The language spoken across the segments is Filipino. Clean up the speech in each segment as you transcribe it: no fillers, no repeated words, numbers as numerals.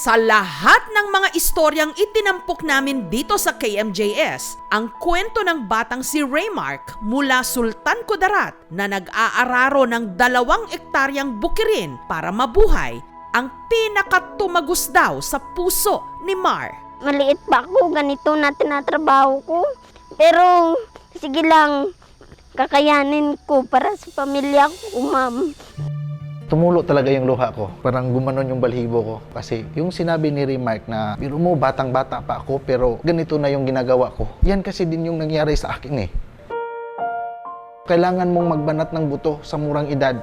Sa lahat ng mga istoryang itinampok namin dito sa KMJS, ang kwento ng batang si Raymark mula Sultan Kudarat na nag-aararo ng 2 ektaryang bukirin para mabuhay ang pinakatumagos daw sa puso ni Mar. Maliit pa ako, ganito na tinatrabaho ko. Pero sige lang, kakayanin ko para sa pamilya ko, ma'am. Tumulo talaga yung luha ko. Parang gumanon yung balhibo ko. Kasi yung sinabi ni Raymark na, biro mo, batang-bata pa ako, pero ganito na yung ginagawa ko. Yan kasi din yung nangyari sa akin eh. Kailangan mong magbanat ng buto sa murang edad.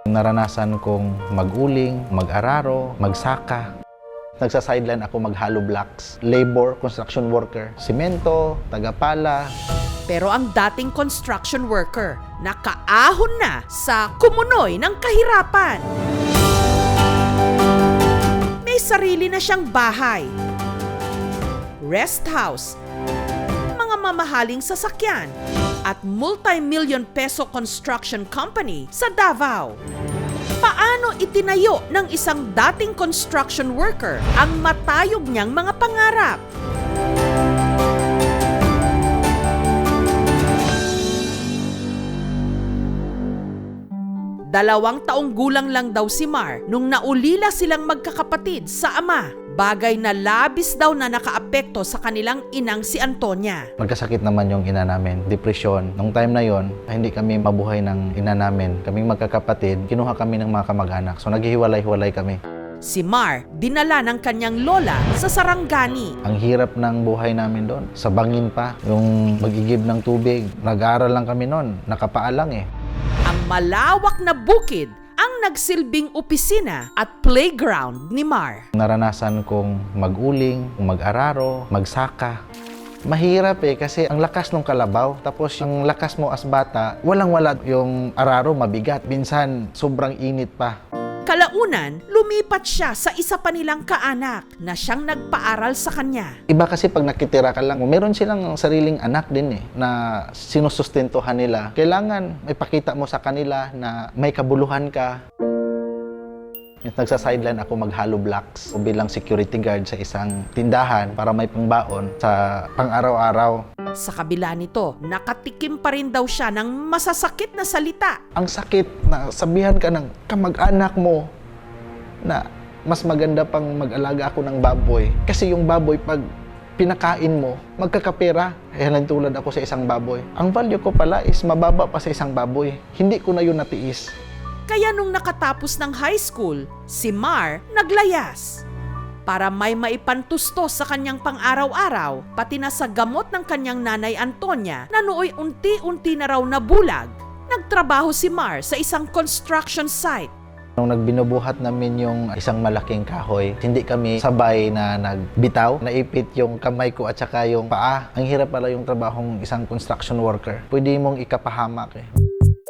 Naranasan kong mag-uling, mag-araro, magsaka. Nagsa-sideline ako mag-hollow blocks, labor, construction worker, simento, tagapala. Pero ang dating construction worker, nakaahon na sa kumunoy ng kahirapan. May sarili na siyang bahay, rest house, mga mamahaling sasakyan, at multi-million peso construction company sa Davao. Paano itinayo ng isang dating construction worker ang matayog niyang mga pangarap? Dalawang taong gulang lang daw si Mar nung naulila silang magkakapatid sa ama. Bagay na labis daw na nakaapekto sa kanilang inang si Antonia. Magkasakit naman yung ina namin, depresyon. Nung time na yon, hindi kami mabuhay ng ina namin. Kaming magkakapatid, kinuha kami ng mga kamag-anak. So naghihiwalay-hiwalay kami. Si Mar, dinala ng kanyang lola sa Sarangani. Ang hirap ng buhay namin doon. Sa bangin pa, yung mag-igib ng tubig. Nag-aaral lang kami noon, nakapaalang eh. Ang malawak na bukid ang nagsilbing opisina at playground ni Mar. Naranasan kong mag-uling, mag-araro, magsaka. Mahirap eh kasi ang lakas ng kalabaw, tapos yung lakas mo as bata, walang-wala yung araro, mabigat. Minsan, sobrang init pa. Kalaunan, lumipat siya sa isa pa nilang kaanak na siyang nagpaaral sa kanya. Iba kasi pag nakitira ka lang, meron silang sariling anak din eh, na sinusustentuhan nila. Kailangan may pakita mo sa kanila na may kabuluhan ka. Nagsa-sideline ako mag-hollow blocks o bilang security guard sa isang tindahan para may pangbaon sa pang-araw-araw. Sa kabila nito, nakatikim pa rin daw siya ng masasakit na salita. Ang sakit na sabihan ka ng kamag-anak mo na mas maganda pang mag-alaga ako ng baboy. Kasi yung baboy, pag pinakain mo, magkakapera. Tulad ako sa isang baboy. Ang value ko pala is mababa pa sa isang baboy. Hindi ko na yun natiis. Kaya nung nakatapos ng high school, si Mar naglayas. Para may maipantusto sa kanyang pang-araw-araw, pati na sa gamot ng kanyang nanay Antonia na nooy unti-unti na raw nabulag, nagtrabaho si Mar sa isang construction site. Nung nagbinubuhat namin yung isang malaking kahoy, hindi kami sabay na nagbitaw. Naipit yung kamay ko at saka yung paa. Ang hirap pala yung trabahong isang construction worker. Pwede mong ikapahamak eh.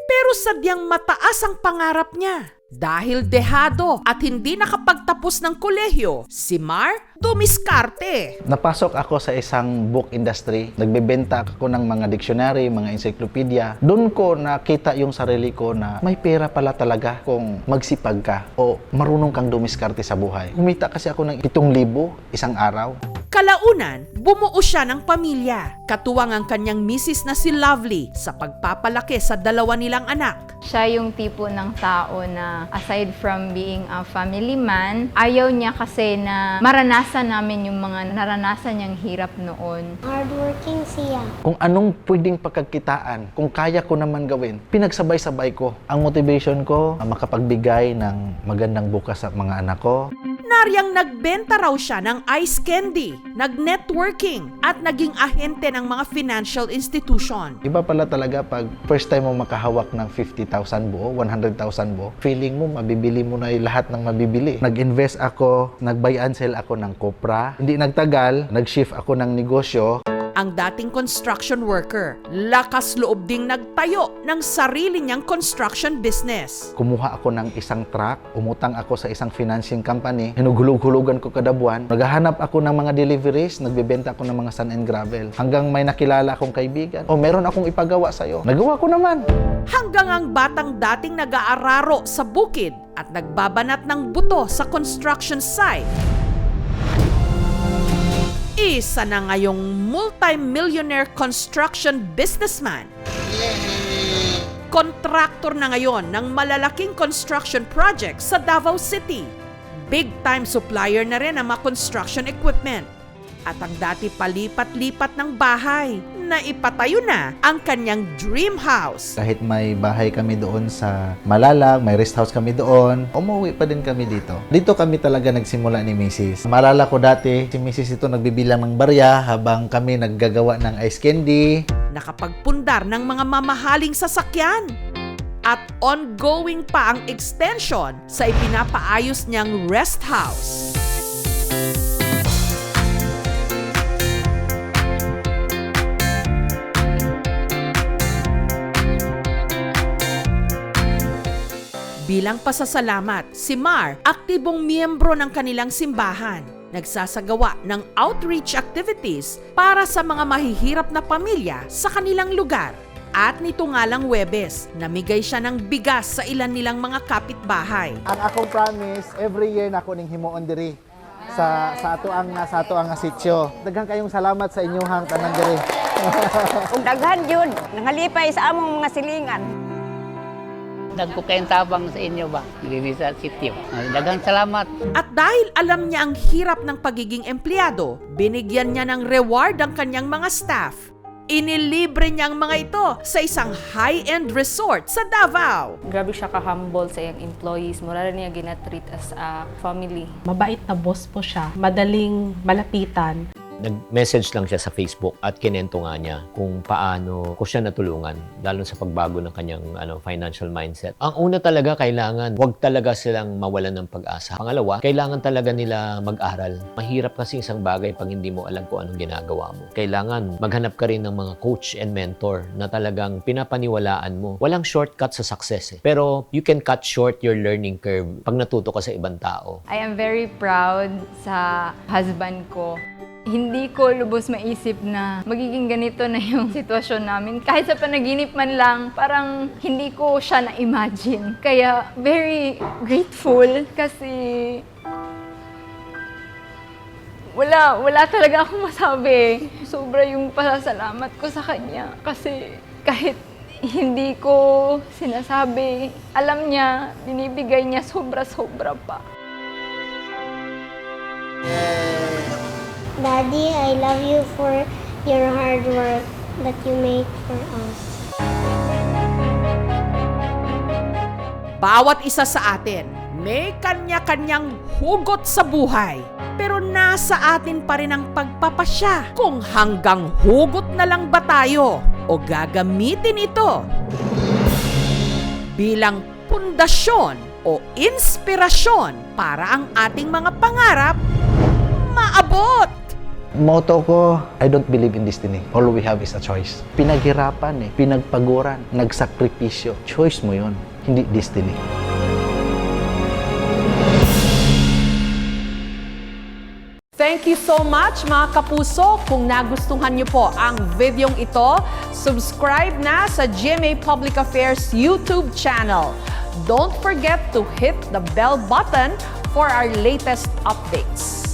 Pero sadyang mataas ang pangarap niya. Dahil dehado at hindi nakapagtapos ng kolehiyo, si Mar dumiskarte. Napasok ako sa isang book industry. Nagbebenta ako ng mga dictionary, mga encyclopedia. Doon ko nakita yung sarili ko na may pera pala talaga kung magsipag ka o marunong kang dumiskarte sa buhay. Kumita kasi ako ng 7,000 isang araw. Kalaunan, bumuo siya ng pamilya. Katuwang ang kanyang misis na si Lovely sa pagpapalaki sa 2 nilang anak. Siya yung tipo ng tao na aside from being a family man, ayaw niya kasi na maranasan namin yung mga naranasan niyang hirap noon. Hardworking siya. Kung anong pwedeng pagkakitaan, kung kaya ko naman gawin, pinagsabay-sabay ko. Ang motivation ko, makapagbigay ng magandang bukas sa mga anak ko. Naryang nagbenta raw siya ng ice candy, nag-networking, at naging ahente ng mga financial institution. Iba pala talaga pag first time mo makahawak ng 50,000 buo, 100,000 buo, feeling mo mabibili mo na yung lahat ng mabibili. Nag-invest ako, nag-buy and sell ako ng kopra. Hindi nagtagal, nag-shift ako ng negosyo. Ang dating construction worker, lakas loob ding nagtayo ng sarili niyang construction business. Kumuha ako ng isang truck, umutang ako sa isang financing company, hinughulog-hulugan ko kada buwan. Naghahanap ako ng mga deliveries, nagbebenta ako ng mga sand and gravel. Hanggang may nakilala akong kaibigan, meron akong ipagawa sa'yo. Nagawa ko naman. Hanggang ang batang dating nag-aararo sa bukid at nagbabanat ng buto sa construction site. Isa na ngayong multi-millionaire construction businessman. Kontraktor na ngayon ng malalaking construction project sa Davao City. Big-time supplier na rin ng mga construction equipment. At ang dati palipat-lipat ng bahay, na ipatayo na ang kanyang dream house. Kahit may bahay kami doon sa Malalag, may rest house kami doon, umuwi pa din kami dito. Dito kami talaga nagsimula ni Mrs. Maalala ko dati, si Mrs. ito nagbibilang ng barya habang kami naggagawa ng ice candy. Nakapagpundar ng mga mamahaling sasakyan. At ongoing pa ang extension sa ipinapaayos niyang rest house. Bilang pasasalamat, si Mar, aktibong miyembro ng kanilang simbahan. Nagsasagawa ng outreach activities para sa mga mahihirap na pamilya sa kanilang lugar. At nito nga lang Huwebes, namigay siya ng bigas sa ilan nilang mga kapitbahay. Ang akong promise, every year na ako ning himuon diri sa ato ang sitio. Daghang kayong salamat sa inyong tanan diri. Ug daghan yun, nangalipay sa among mga silingan. Nagkukayang tabang sa inyo ba? Dili sa sitio. Daghang salamat. At dahil alam niya ang hirap ng pagiging empleyado, binigyan niya ng reward ang kanyang mga staff. Inilibre niya ang mga ito sa isang high-end resort sa Davao. Grabe siya ka-humble sa iyang employees. Mura niya ginatreat as a family. Mabait na boss po siya. Madaling malapitan. Nag-message lang siya sa Facebook at kinento nga niya kung paano ko siya natulungan, lalo sa pagbago ng kanyang financial mindset. Ang una talaga, kailangan wag talaga silang mawalan ng pag-asa. Pangalawa, kailangan talaga nila mag-aral. Mahirap kasi isang bagay pag hindi mo alam kung anong ginagawa mo. Kailangan maghanap ka rin ng mga coach and mentor na talagang pinapaniwalaan mo. Walang shortcut sa success pero you can cut short your learning curve pag natuto ka sa ibang tao. I am very proud sa husband ko. Hindi ko lubos maisip na magiging ganito na yung sitwasyon namin. Kahit sa panaginip man lang, parang hindi ko siya na-imagine. Kaya very grateful kasi wala talaga akong masabi. Sobra yung pasasalamat ko sa kanya kasi kahit hindi ko sinasabi, alam niya, binibigay niya sobra-sobra pa. Daddy, I love you for your hard work that you make for us. Bawat isa sa atin, may kanya-kanyang hugot sa buhay. Pero nasa atin pa rin ang pagpapasya kung hanggang hugot na lang ba tayo o gagamitin ito bilang pundasyon o inspirasyon para ang ating mga pangarap maabot. Motto ko, I don't believe in destiny. All we have is a choice. Pinaghirapan pinagpaguran, nagsakripisyo. Choice mo yon, hindi destiny. Thank you so much mga kapuso. Kung nagustuhan niyo po ang videong ito, subscribe na sa GMA Public Affairs YouTube channel. Don't forget to hit the bell button for our latest updates.